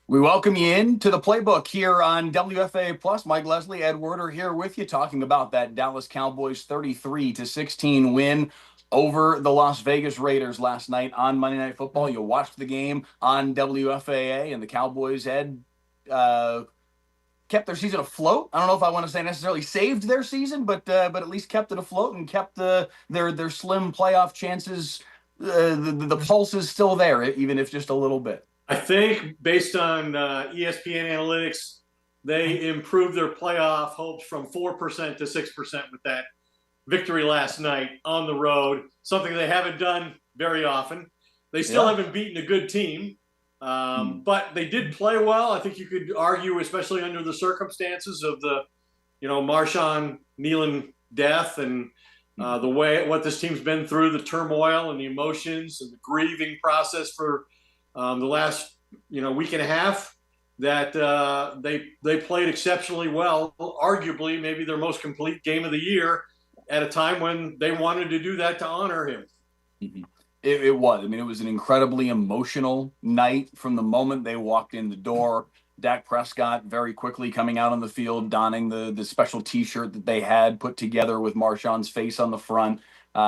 We welcome you in to the Playbook here on WFAA Plus. Mike Leslie, Ed Werder here with you, talking about that Dallas Cowboys 33-16 win over the Las Vegas Raiders last night on Monday Night Football. You watched the game on WFAA, and the Cowboys had kept their season afloat. I don't know if I want to say necessarily saved their season, but at least kept it afloat and kept their slim playoff chances. The pulse is still there, even if just a little bit. I think based on ESPN analytics, they improved their playoff hopes from 4% to 6% with that victory last night on the road, something they haven't done very often. They still haven't beaten a good team, but they did play well. I think you could argue, especially under the circumstances of the, Marshawn Kneeland death and the way what this team's been through, the turmoil and the emotions and the grieving process for the last week and a half, that they played exceptionally well, arguably maybe their most complete game of the year at a time when they wanted to do that to honor him. Mm-hmm. It was. I mean, it was an incredibly emotional night from the moment they walked in the door. Dak Prescott very quickly coming out on the field, donning the special T-shirt that they had put together with Marshawn's face on the front.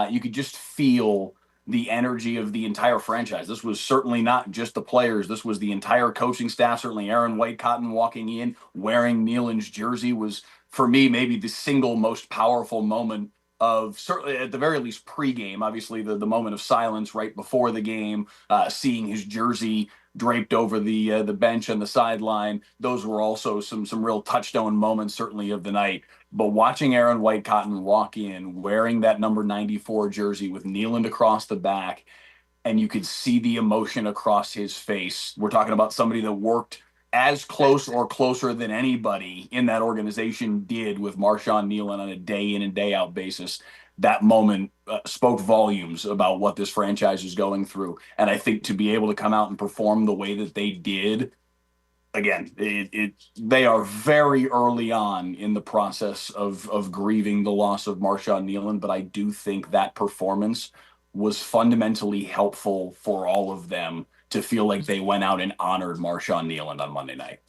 You could just feel the energy of the entire franchise. This was certainly not just the players. This was the entire coaching staff. Certainly Aaron White-Cotton walking in wearing Kneeland's jersey was, for me, maybe the single most powerful moment of, certainly at the very least, pregame. Obviously the moment of silence right before the game, seeing his jersey draped over the bench and the sideline. Those were also some real touchstone moments, certainly, of the night. But watching Aaron White-Cotton walk in wearing that number 94 jersey with Kneeland across the back, and you could see the emotion across his face. We're talking about somebody that worked as close or closer than anybody in that organization did with Marshawn Kneeland on a day in and day out basis. That moment spoke volumes about what this franchise is going through. And I think to be able to come out and perform the way that they did again, they are very early on in the process of grieving the loss of Marshawn Nealon, but I do think that performance was fundamentally helpful for all of them to feel like they went out and honored Marshawn Nealon on Monday night.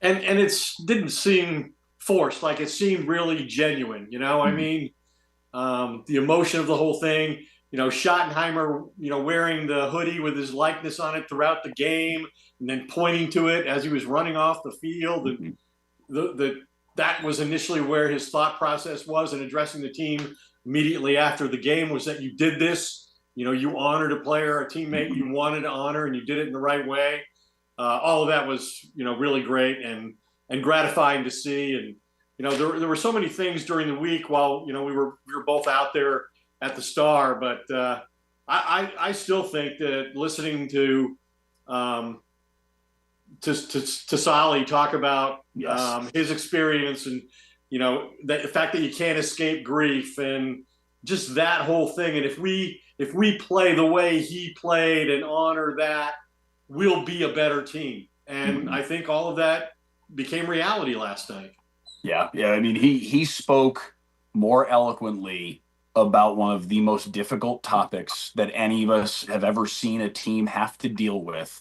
And it's didn't seem forced, like it seemed really genuine. I Mhm. mean, the emotion of the whole thing. Schottenheimer, wearing the hoodie with his likeness on it throughout the game, and then pointing to it as he was running off the field, and Mhm. that was initially where his thought process was in addressing the team immediately after the game, was that you did this. You honored a player, a teammate Mhm. you wanted to honor, and you did it in the right way. All of that was really great and gratifying to see. And there were so many things during the week while we were both out there at the Star, but I still think that listening um, to Solly talk about Yes. his experience, and the fact that you can't escape grief, and just that whole thing. And if we play the way he played and honor that, we'll be a better team. And Mhm. I think all of that became reality last night. Yeah, yeah. I mean, he spoke more eloquently about one of the most difficult topics that any of us have ever seen a team have to deal with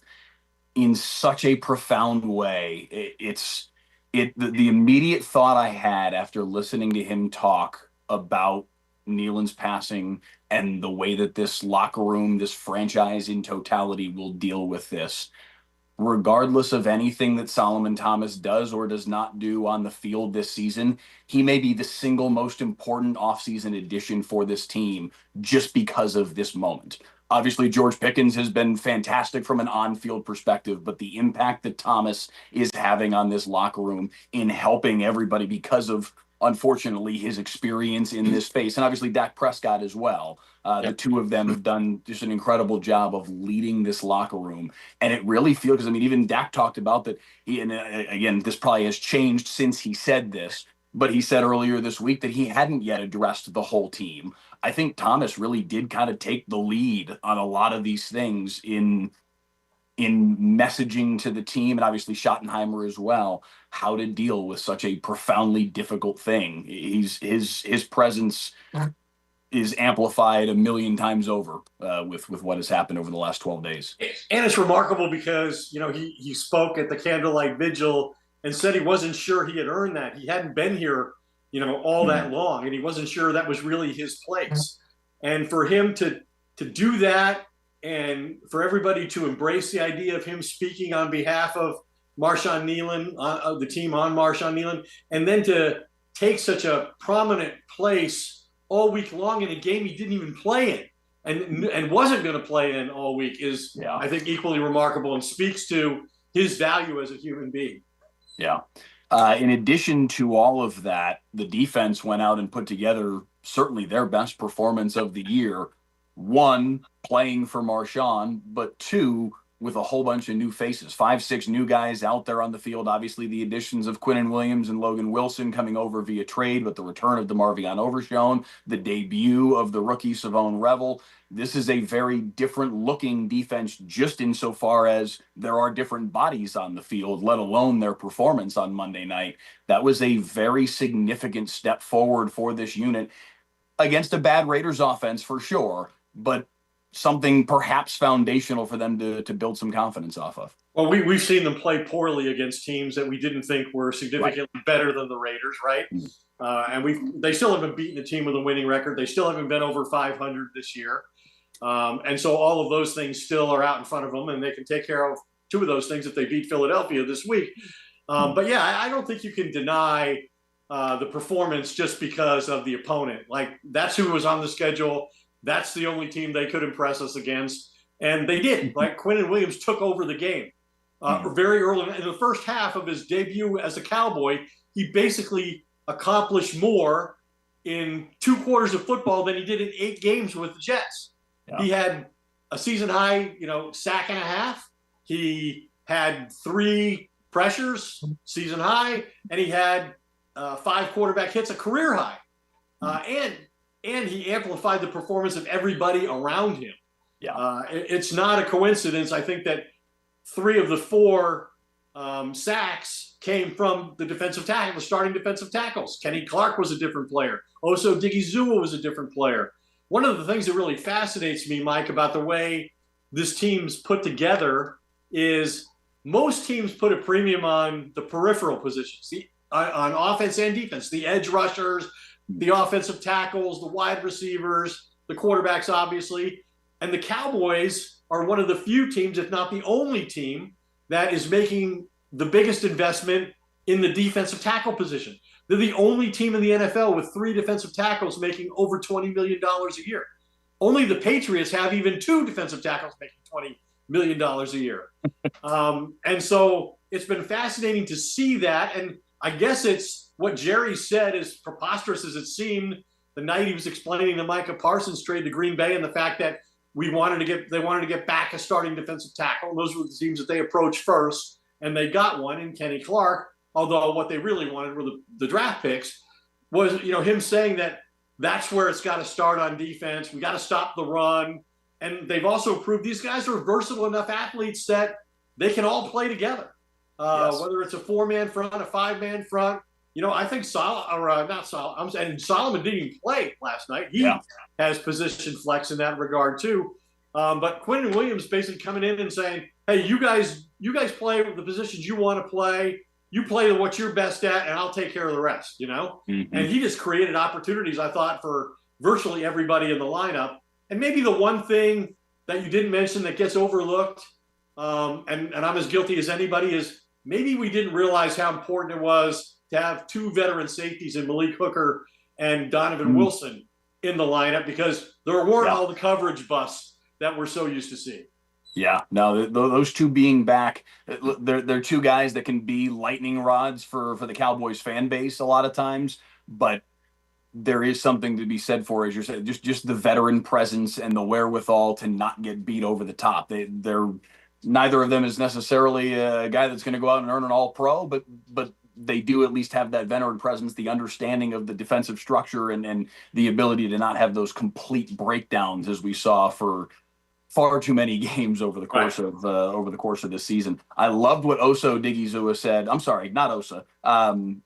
in such a profound way. The immediate thought I had after listening to him talk about Nealon's passing and the way that this locker room, this franchise in totality will deal with this, regardless of anything that Solomon Thomas does or does not do on the field this season, he may be the single most important offseason addition for this team just because of this moment. Obviously, George Pickens has been fantastic from an on field perspective, but the impact that Thomas is having on this locker room in helping everybody because of, unfortunately, his experience in this space, and obviously Dak Prescott as well. The Yep. two of them have done just an incredible job of leading this locker room, and it really feels, because I mean, even Dak talked about that. And again, this probably has changed since he said this, but he said earlier this week that he hadn't yet addressed the whole team. I think Thomas really did kind of take the lead on a lot of these things in messaging to the team, and obviously Schottenheimer as well, how to deal with such a profoundly difficult thing. His presence is amplified a million times over with what has happened over the last 12 days. And it's remarkable because he spoke at the candlelight vigil and said he wasn't sure he had earned that. He hadn't been here all that Mm-hmm. long, and he wasn't sure that was really his place. And for him to do that, and for everybody to embrace the idea of him speaking on behalf of Marshawn Nealon, of the team on Marshawn Nealon, and then to take such a prominent place all week long in a game he didn't even play in, and wasn't going to play in all week, is, Yeah. I think, equally remarkable and speaks to his value as a human being. Yeah. In addition to all of that, the defense went out and put together certainly their best performance of the year. One, playing for Marshawn, but two, with a whole bunch of new faces, 5, 6 new guys out there on the field. Obviously, the additions of Quinnen Williams and Logan Wilson coming over via trade, but the return of DeMarvion Overshown, the debut of the rookie Savone Revel. This is a very different looking defense, just insofar as there are different bodies on the field, let alone their performance on Monday night. That was a very significant step forward for this unit against a bad Raiders offense for sure, but something perhaps foundational for them to build some confidence off of. Well, we've seen them play poorly against teams that we didn't think were Right. significantly better than the Raiders, right? Mm-hmm. And they still haven't beaten a team with a winning record. They still haven't been over 500 this year. And so all of those things still are out in front of them, and they can take care of two of those things if they beat Philadelphia this week. But yeah, I don't think you can deny the performance just because of the opponent. Like, that's who was on the schedule. That's the only team they could impress us against. And they did. Like, Quinnen Williams took over the game very early in the first half of his debut as a Cowboy. He basically accomplished more in 2 quarters of football than he did in 8 games with the Jets. Yeah. He had a season high, sack and a half. He had 3 pressures, season high, and he had 5 quarterback hits, a career high. And he amplified the performance of everybody around him. Yeah. It's not a coincidence, I think, that 3 of the 4 sacks came from the defensive tackle, the starting defensive tackles. Kenny Clark was a different player. Oso Digizua was a different player. One of the things that really fascinates me, Mike, about the way this team's put together is most teams put a premium on the peripheral positions, on offense and defense, the edge rushers, the offensive tackles, the wide receivers, the quarterbacks, obviously. And the Cowboys are one of the few teams, if not the only team, that is making the biggest investment in the defensive tackle position. They're the only team in the NFL with 3 defensive tackles making over $20 million a year. Only the Patriots have even 2 defensive tackles making $20 million a year. And so it's been fascinating to see that. And I guess it's what Jerry said, as preposterous as it seemed the night he was explaining the Micah Parsons trade to Green Bay, and the fact that they wanted to get back a starting defensive tackle. And those were the teams that they approached first, and they got one in Kenny Clark. Although what they really wanted were the draft picks. Was him saying that that's where it's got to start on defense. We got to stop the run, and they've also proved these guys are versatile enough athletes that they can all play together. Yes. Whether it's a 4-man front, a 5-man front. I think Solomon didn't even play last night. He has position flex in that regard too. But Quinnen Williams basically coming in and saying, "Hey, you guys play the positions you want to play. You play what you're best at, and I'll take care of the rest." And he just created opportunities, I thought, for virtually everybody in the lineup. And maybe the one thing that you didn't mention that gets overlooked, and I'm as guilty as anybody, is maybe we didn't realize how important it was to have 2 veteran safeties in Malik Hooker and Donovan Wilson in the lineup, because there weren't all the coverage busts that we're so used to seeing. Yeah, no, those 2 being back, they're 2 guys that can be lightning rods for the Cowboys fan base a lot of times, but there is something to be said for, as you're saying, just the veteran presence and the wherewithal to not get beat over the top. They're neither of them is necessarily a guy that's going to go out and earn an All-Pro, but they do at least have that veteran presence, the understanding of the defensive structure, and the ability to not have those complete breakdowns as we saw for far too many games over the course of this season. I loved what Oso Digizua said. I'm sorry, not Osa.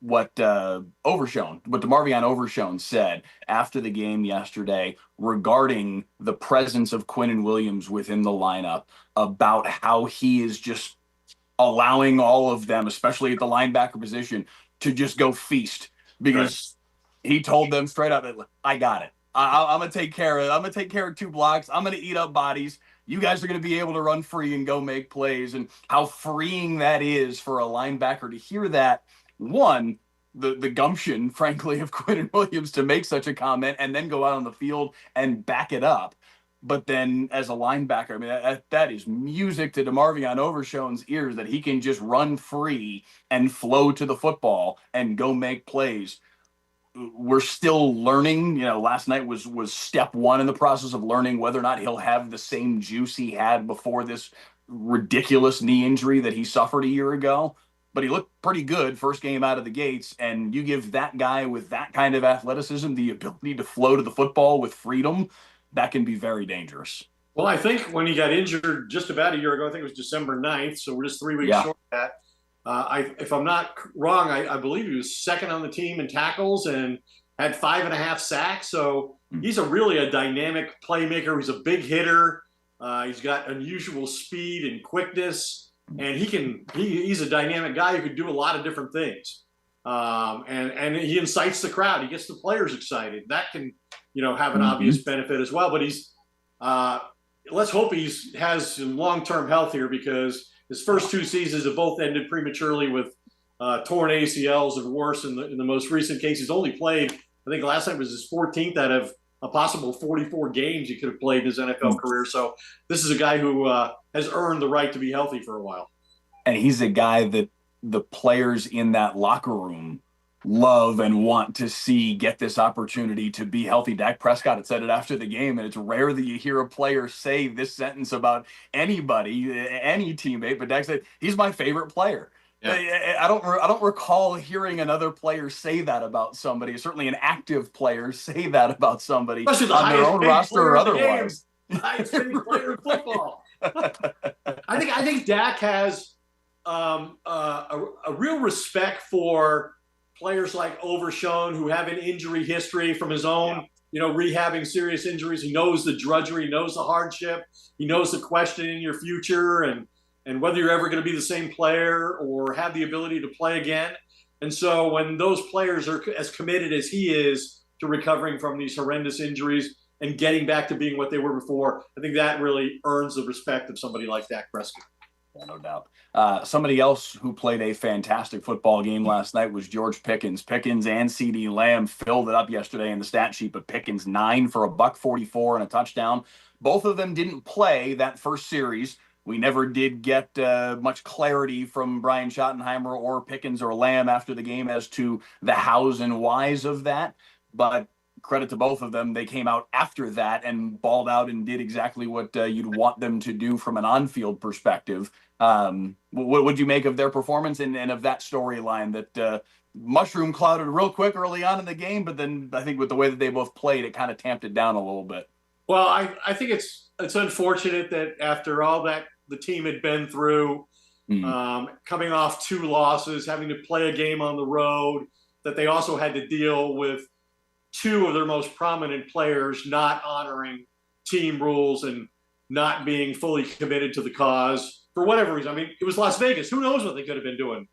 What DeMarvion Overshone said after the game yesterday regarding the presence of Quinnen Williams within the lineup, about how he is just allowing all of them, especially at the linebacker position, to just go feast, because he told them straight up, "I got it. I'm gonna take care of it. I'm gonna take care of 2 blocks. I'm gonna eat up bodies. You guys are gonna be able to run free and go make plays." And how freeing that is for a linebacker to hear that. One, the gumption, frankly, of Quinnen Williams to make such a comment and then go out on the field and back it up. But then as a linebacker, I mean, that is music to DeMarvion Overshone's ears, that he can just run free and flow to the football and go make plays. We're still learning. Last night was step 1 in the process of learning whether or not he'll have the same juice he had before this ridiculous knee injury that he suffered a year ago. But he looked pretty good first game out of the gates, and you give that guy with that kind of athleticism the ability to flow to the football with freedom, that can be very dangerous. Well, I think when he got injured just about a year ago, I think it was December 9th, so we're just 3 weeks short of that. If I'm not wrong, I believe he was second on the team in tackles and had 5.5 sacks. So he's really a dynamic playmaker. He's a big hitter. He's got unusual speed and quickness, and he's a dynamic guy who could do a lot of different things. And he incites the crowd. He gets the players excited. That can, have an obvious benefit as well. But let's hope has some long-term health here, because his first 2 seasons have both ended prematurely with torn ACLs and worse. In the most recent case, he's only played, I think last night was his 14th out of a possible 44 games he could have played in his NFL career. So this is a guy who has earned the right to be healthy for a while. And he's a guy that the players in that locker room love and want to see get this opportunity to be healthy. Dak Prescott had said it after the game, and it's rare that you hear a player say this sentence about anybody, any teammate, but Dak said, "He's my favorite player." Yeah. I don't recall hearing another player say that about somebody, certainly an active player say that about somebody on their own roster or otherwise. The highest paid player in football. I think Dak has a real respect for players like Overshone, who have an injury history from his own, rehabbing serious injuries. He knows the drudgery, knows the hardship, he knows the question in your future and whether you're ever going to be the same player or have the ability to play again. And so when those players are as committed as he is to recovering from these horrendous injuries and getting back to being what they were before, I think that really earns the respect of somebody like Dak Prescott. Yeah, no doubt. Somebody else who played a fantastic football game last night was George Pickens. Pickens and CeeDee Lamb filled it up yesterday in the stat sheet, but Pickens 9 for $144 and a touchdown. Both of them didn't play that first series. We never did get much clarity from Brian Schottenheimer or Pickens or Lamb after the game as to the hows and whys of that. But credit to both of them. They came out after that and balled out and did exactly what you'd want them to do from an on-field perspective. What would you make of their performance and of that storyline that mushroom clouded real quick early on in the game, but then I think with the way that they both played, it kind of tamped it down a little bit? Well, I think it's unfortunate that after all that the team had been through, coming off 2 losses, having to play a game on the road, that they also had to deal with 2 of their most prominent players not honoring team rules and not being fully committed to the cause for whatever reason. I mean, it was Las Vegas. Who knows what they could have been doing?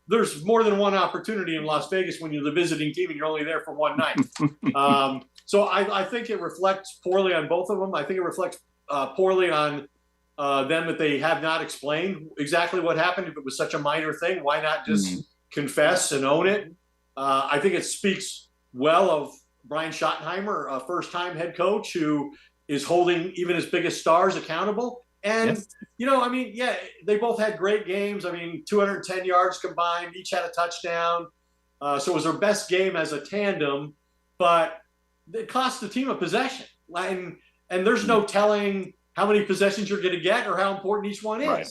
There's more than one opportunity in Las Vegas when you're the visiting team and you're only there for one night. So I think it reflects poorly on both of them. I think it reflects poorly on them that they have not explained exactly what happened. If it was such a minor thing, why not just confess and own it? I think it speaks well of Brian Schottenheimer, a first-time head coach who is holding even his biggest stars accountable. And, they both had great games. I mean, 210 yards combined, each had a touchdown. So it was their best game as a tandem, but it cost the team a possession. And there's no telling how many possessions you're going to get or how important each one is. Right.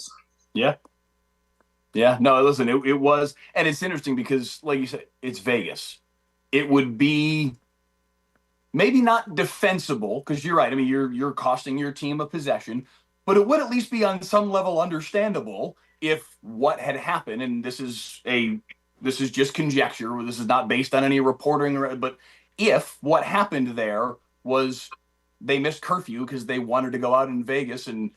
Yeah. Yeah. No, listen, it was, and it's interesting because, like you said, it's Vegas. It would be maybe not defensible because you're right. I mean, you're costing your team a possession, but it would at least be on some level understandable if what had happened, and this is just conjecture, this is not based on any reporting, but if what happened there was they missed curfew because they wanted to go out in Vegas, and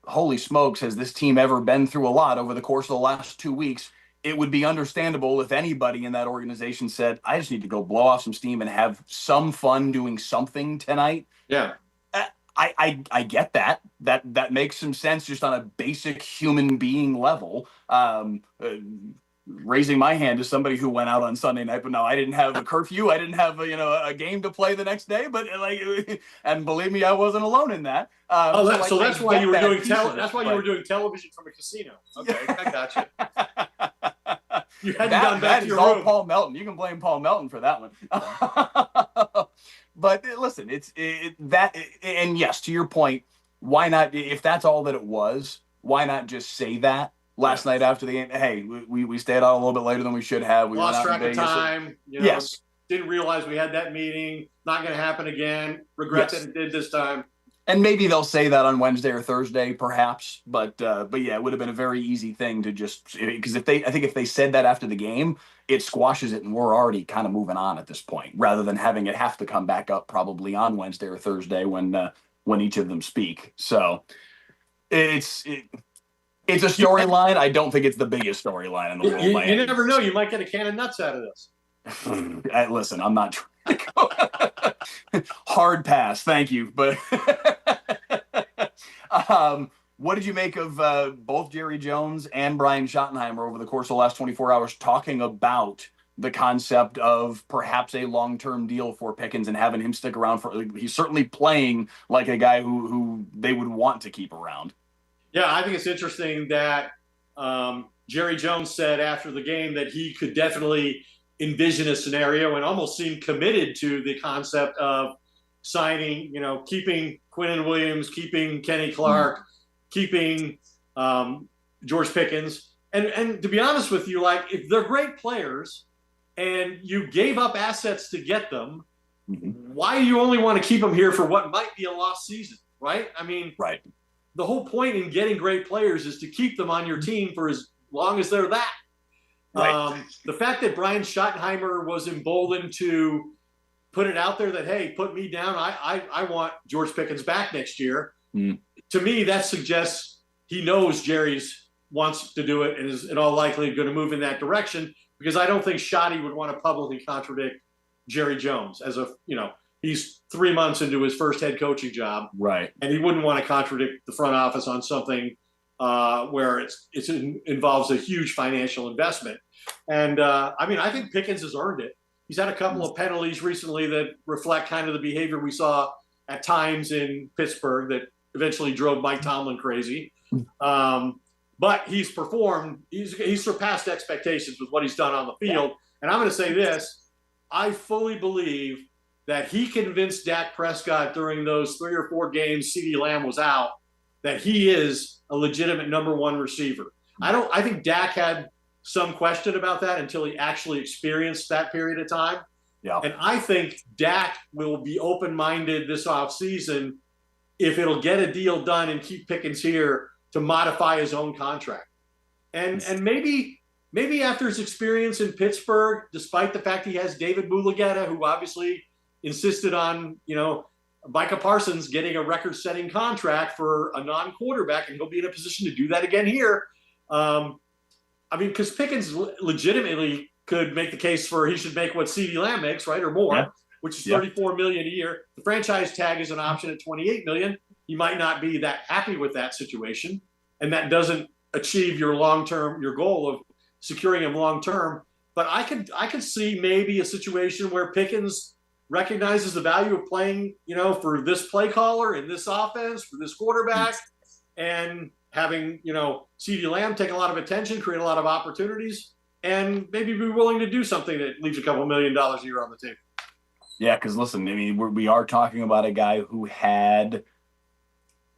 holy smokes, has this team ever been through a lot over the course of the last 2 weeks, it would be understandable if anybody in that organization said, I just need to go blow off some steam and have some fun doing something tonight. Yeah. I get that. That makes some sense just on a basic human being level. Raising my hand as somebody who went out on Sunday night, but no, I didn't have a curfew. I didn't have a game to play the next day. But and believe me, I wasn't alone in that. So that's why you were doing you were doing television from a casino. Okay, I got you. You hadn't gone back to your room. Paul Melton. You can blame Paul Melton for that one. But listen, and yes, to your point, why not? If that's all that it was, why not just say that last night after the game? Hey, we stayed out a little bit later than we should have. We lost track of time. Yes, didn't realize we had that meeting. Not going to happen again. Regret that it did this time. And maybe they'll say that on Wednesday or Thursday, perhaps. But yeah, it would have been a very easy thing to just, because I think if they said that after the game, it squashes it, and we're already kind of moving on at this point, rather than having it have to come back up probably on Wednesday or Thursday when each of them speak. So it's a storyline. I don't think it's the biggest storyline in the world. You never know. You might get a can of nuts out of this. Listen, I'm not trying to go. Hard pass, thank you. But what did you make of both Jerry Jones and Brian Schottenheimer over the course of the last 24 hours talking about the concept of perhaps a long-term deal for Pickens and having him stick around he's certainly playing like a guy who they would want to keep around? Yeah, I think it's interesting that Jerry Jones said after the game that he could definitely envision a scenario and almost seemed committed to the concept of signing, keeping Quinnen Williams, keeping Kenny Clark, keeping George Pickens. And to be honest with you, if they're great players and you gave up assets to get them, why do you only want to keep them here for what might be a lost season, right? I mean, right. the whole point in getting great players is to keep them on your team for as long as they're that. Right. The fact that Brian Schottenheimer was emboldened to put it out there that, hey, put me down. I want George Pickens back next year. To me, that suggests he knows Jerry's wants to do it and is in all likelihood going to move in that direction, because I don't think Schotty would want to publicly contradict Jerry Jones as a, he's 3 months into his first head coaching job. Right. And he wouldn't want to contradict the front office on something where it involves a huge financial investment. And I think Pickens has earned it. He's had a couple of penalties recently that reflect kind of the behavior we saw at times in Pittsburgh that eventually drove Mike Tomlin crazy. But he's performed. He's surpassed expectations with what he's done on the field. And I'm going to say this. I fully believe that he convinced Dak Prescott during those 3 or 4 games CeeDee Lamb was out that he is a legitimate number 1 receiver. I think Dak had some question about that until he actually experienced that period of time. Yeah. And I think Dak will be open-minded this offseason if it'll get a deal done and keep Pickens here to modify his own contract. And maybe after his experience in Pittsburgh, despite the fact he has David Mulugheta, who obviously insisted on, Micah Parsons getting a record-setting contract for a non-quarterback, and he'll be in a position to do that again here. Because Pickens legitimately could make the case for he should make what CeeDee Lamb makes, right, or more, which is $34 million a year. The franchise tag is an option at $28 million. You might not be that happy with that situation, and that doesn't achieve your goal of securing him long-term. But I could see maybe a situation where Pickens recognizes the value of playing, for this play caller in this offense, for this quarterback, and having, CeeDee Lamb take a lot of attention, create a lot of opportunities, and maybe be willing to do something that leaves a couple $1 million a year on the table. Yeah, because listen, we are talking about a guy who had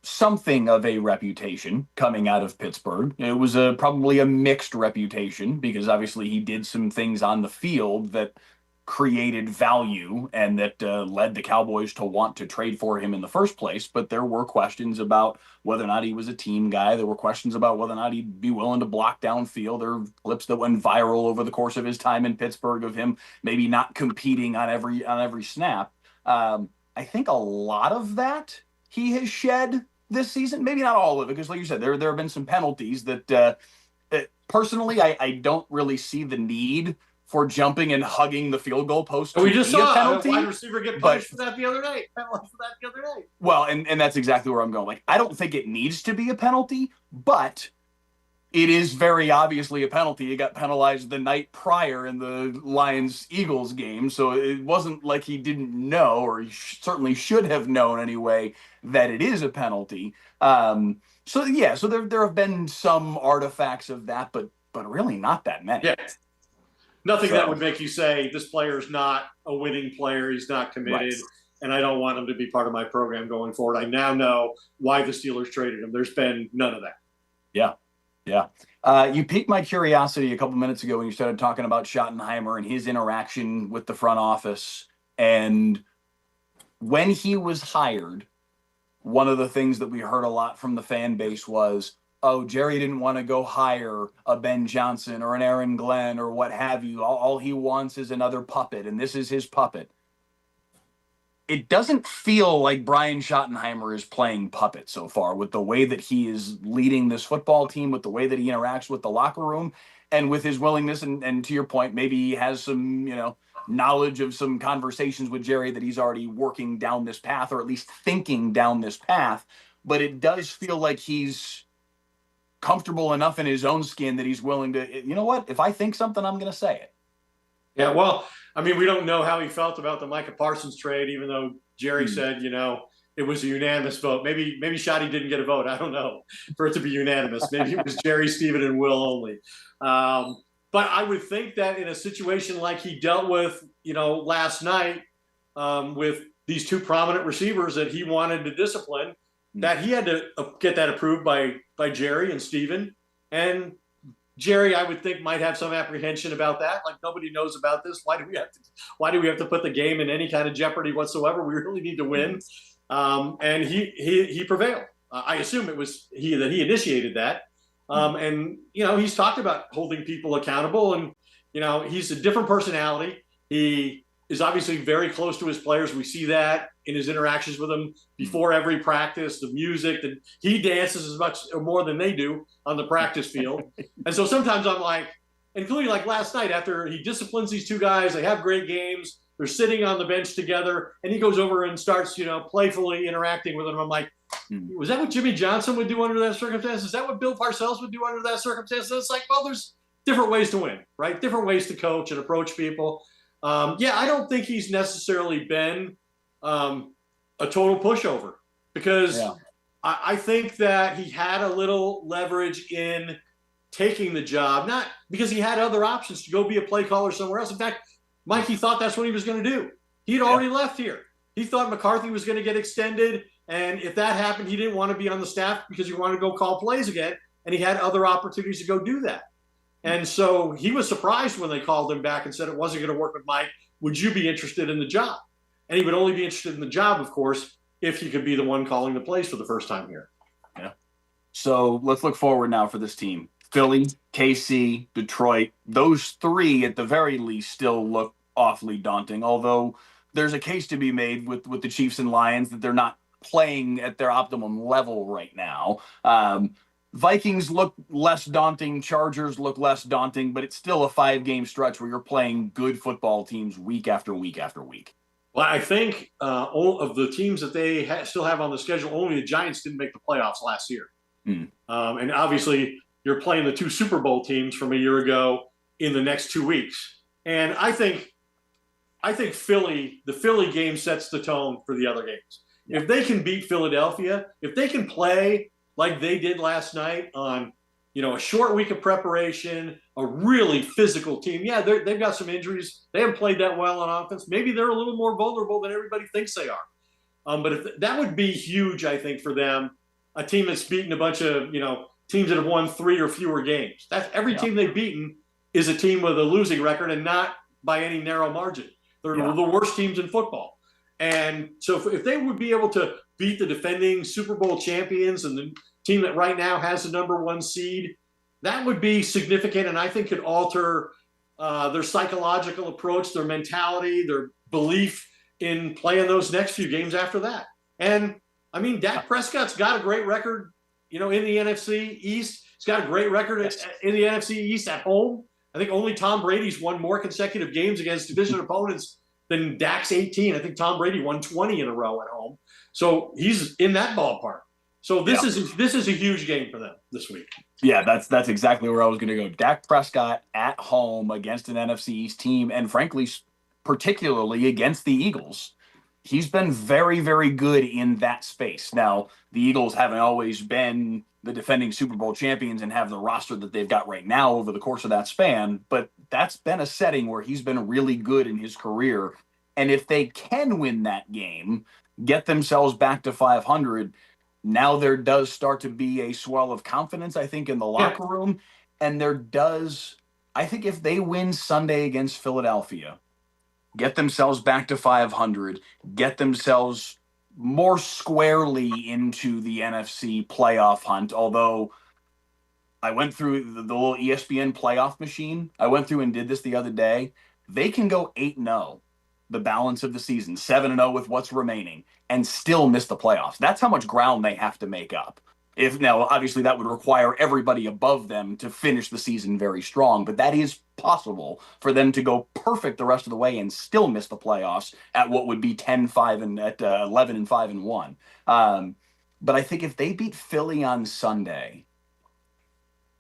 something of a reputation coming out of Pittsburgh. It was probably a mixed reputation, because obviously he did some things on the field that created value and that led the Cowboys to want to trade for him in the first place. But there were questions about whether or not he was a team guy. There were questions about whether or not he'd be willing to block downfield. There were clips that went viral over the course of his time in Pittsburgh of him maybe not competing on every snap. I think a lot of that he has shed this season. Maybe not all of it, because like you said, there have been some penalties that personally I don't really see the need for jumping and hugging the field goal post. We just saw a penalty. A wide receiver get punished for that the other day. Well, and that's exactly where I'm going. Like, I don't think it needs to be a penalty, but it is very obviously a penalty. He got penalized the night prior in the Lions-Eagles game, so it wasn't like he didn't know, or he certainly should have known anyway, that it is a penalty. So there have been some artifacts of that, but really not that many. Yeah. Nothing that would make you say, this player's not a winning player, he's not committed, and I don't want him to be part of my program going forward. I now know why the Steelers traded him. There's been none of that. Yeah. You piqued my curiosity a couple minutes ago when you started talking about Schottenheimer and his interaction with the front office. And when he was hired, one of the things that we heard a lot from the fan base was, oh, Jerry didn't want to go hire a Ben Johnson or an Aaron Glenn or what have you. All he wants is another puppet, and this is his puppet. It doesn't feel like Brian Schottenheimer is playing puppet so far, with the way that he is leading this football team, with the way that he interacts with the locker room, and with his willingness. And to your point, maybe he has some, knowledge of some conversations with Jerry that he's already working down this path, or at least thinking down this path. But it does feel like he's comfortable enough in his own skin that he's willing to, if I think something, I'm going to say it. Yeah, well, we don't know how he felt about the Micah Parsons trade, even though Jerry said, it was a unanimous vote. Maybe Shotty didn't get a vote. I don't know, for it to be unanimous. Maybe it was Jerry, Steven, and Will only. But I would think that in a situation like he dealt with, last night with these 2 prominent receivers that he wanted to discipline, that he had to get that approved by Jerry and Steven. And Jerry, I would think, might have some apprehension about that. Like, nobody knows about this. Why do we have to put the game in any kind of jeopardy whatsoever? We really need to win. And he prevailed. I assume it was he initiated that. And he's talked about holding people accountable, and he's a different personality. He is obviously very close to his players. We see that in his interactions with them before every practice, the music that he dances as much or more than they do on the practice field. And so sometimes I'm like, including like last night after he disciplines these two guys, they have great games. They're sitting on the bench together, and he goes over and starts, playfully interacting with them. I'm like, was that what Jimmy Johnson would do under that circumstance? Is that what Bill Parcells would do under that circumstance? And it's like, well, there's different ways to win, right? Different ways to coach and approach people. I don't think he's necessarily been a total pushover because I think that he had a little leverage in taking the job, not because he had other options to go be a play caller somewhere else. In fact, Mikey thought that's what he was going to do. He'd already left here. He thought McCarthy was going to get extended. And if that happened, he didn't want to be on the staff because he wanted to go call plays again. And he had other opportunities to go do that. And so he was surprised when they called him back and said it wasn't going to work with Mike. Would you be interested in the job? And he would only be interested in the job, of course, if he could be the one calling the plays for the first time here. Yeah. So let's look forward now for this team. Philly, KC, Detroit, those three at the very least still look awfully daunting, although there's a case to be made with the Chiefs and Lions that they're not playing at their optimum level right now. Vikings look less daunting. Chargers look less daunting, but it's still a 5-game stretch where you're playing good football teams week after week after week. Well, I think all of the teams that they still have on the schedule, only the Giants didn't make the playoffs last year. And obviously you're playing the 2 Super Bowl teams from a year ago in the next 2 weeks. And I think the Philly game sets the tone for the other games. If they can beat Philadelphia, if they can play like they did last night on, a short week of preparation, a really physical team. Yeah, they've got some injuries. They haven't played that well on offense. Maybe they're a little more vulnerable than everybody thinks they are. But if that would be huge, I think, for them. A team that's beaten a bunch of, teams that have won 3 or fewer games. That's every team they've beaten is a team with a losing record and not by any narrow margin. They're the worst teams in football. And so if they would be able to beat the defending Super Bowl champions and the team that right now has the number 1 seed, that would be significant and I think could alter their psychological approach, their mentality, their belief in playing those next few games after that. And, Dak Prescott's got a great record, in the NFC East. He's got a great record in the NFC East at home. I think only Tom Brady's won more consecutive games against division opponents than Dak's 18. I think Tom Brady won 20 in a row at home. So he's in that ballpark. So this is a huge game for them this week. Yeah, that's exactly where I was going to go. Dak Prescott at home against an NFC East team, and frankly, particularly against the Eagles. He's been very, very good in that space. Now, the Eagles haven't always been the defending Super Bowl champions and have the roster that they've got right now over the course of that span, but that's been a setting where he's been really good in his career. And if they can win that game, get themselves back to 500, now there does start to be a swell of confidence, I think, in the locker room. And I think if they win Sunday against Philadelphia, get themselves back to 500, get themselves more squarely into the NFC playoff hunt. Although I went through the little ESPN playoff machine. I went through and did this the other day. They can go 8-0 the balance of the season, 7-0 with what's remaining, and still miss the playoffs. That's how much ground they have to make up. Now, obviously, that would require everybody above them to finish the season very strong, but that is possible for them to go perfect the rest of the way and still miss the playoffs at what would be 10-5 and at 11-5-1. But I think if they beat Philly on Sunday,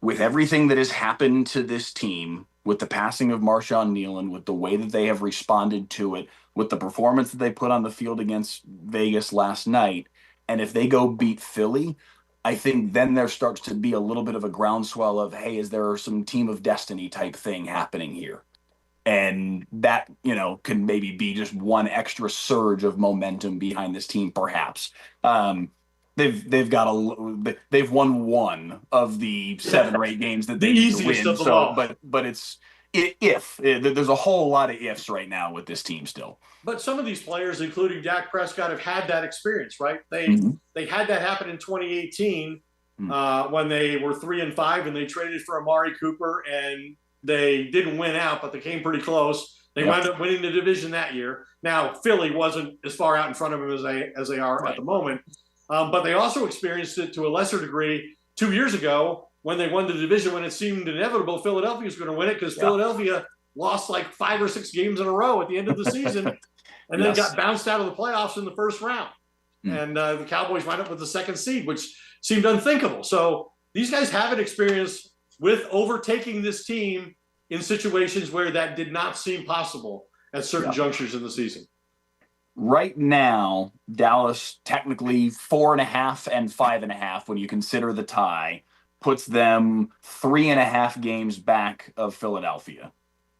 with everything that has happened to this team, with the passing of Marshawn Nealon, with the way that they have responded to it, with the performance that they put on the field against Vegas last night, and if they go beat Philly, I think then there starts to be a little bit of a groundswell of, hey, is there some team of destiny type thing happening here? And that, can maybe be just one extra surge of momentum behind this team, perhaps. They've won 1 of the 7 or 8 games that they need to win. So, but it's There's a whole lot of ifs right now with this team still. But some of these players, including Dak Prescott, have had that experience, right? Mm-hmm. They had that happen in 2018 when they were 3-5 and they traded for Amari Cooper and they didn't win out, but they came pretty close. They wound up winning the division that year. Now Philly wasn't as far out in front of them as they are at the moment, but they also experienced it to a lesser degree 2 years ago when they won the division when it seemed inevitable Philadelphia was going to win it because Philadelphia lost like 5 or 6 games in a row at the end of the season and then got bounced out of the playoffs in the first round. And the Cowboys wound up with the 2nd seed, which seemed unthinkable. So these guys have an experience with overtaking this team in situations where that did not seem possible at certain junctures in the season. Right now, Dallas technically 4.5 and 5.5 when you consider the tie, puts them 3.5 games back of Philadelphia.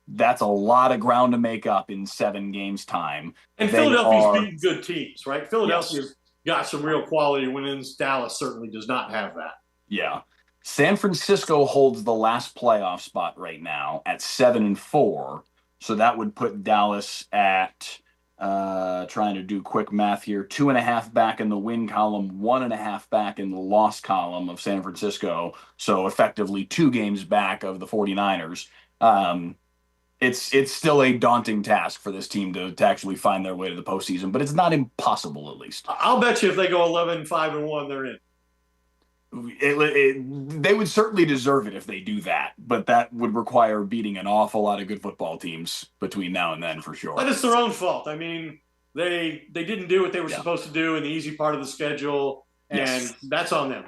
That's a lot of ground to make up in 7 games time. And Philadelphia's beaten good teams, right? Philadelphia's got some real quality wins. Dallas certainly does not have that. Yeah. San Francisco holds the last playoff spot right now at 7-4. So that would put Dallas at, trying to do quick math here, 2.5 back in the win column, 1.5 back in the loss column of San Francisco. So effectively 2 games back of the 49ers. It's still a daunting task for this team to actually find their way to the postseason, but it's not impossible at least. I'll bet you if they go 11-5-1, they're in. They would certainly deserve it if they do that, but that would require beating an awful lot of good football teams between now and then for sure. But it's their own fault. I mean, they didn't do what they were supposed to do in the easy part of the schedule, and that's on them.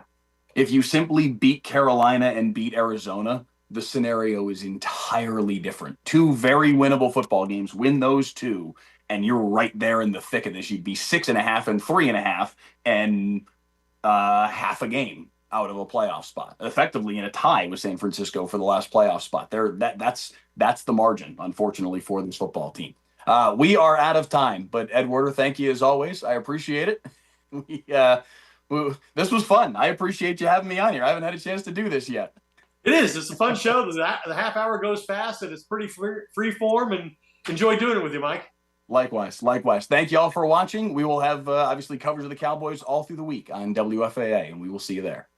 If you simply beat Carolina and beat Arizona, the scenario is entirely different. 2 very winnable football games, win those 2, and you're right there in the thick of this. You'd be 6.5 and 3.5 and half a game out of a playoff spot, effectively in a tie with San Francisco for the last playoff spot. That's the margin, unfortunately, for this football team. We are out of time, but Ed Werder, thank you as always. I appreciate it. This was fun. I appreciate you having me on here. I haven't had a chance to do this yet. It is. It's a fun show. The half hour goes fast, and it's pretty free form, and enjoy doing it with you, Mike. Likewise. Thank you all for watching. We will have obviously coverage of the Cowboys all through the week on WFAA, and we will see you there.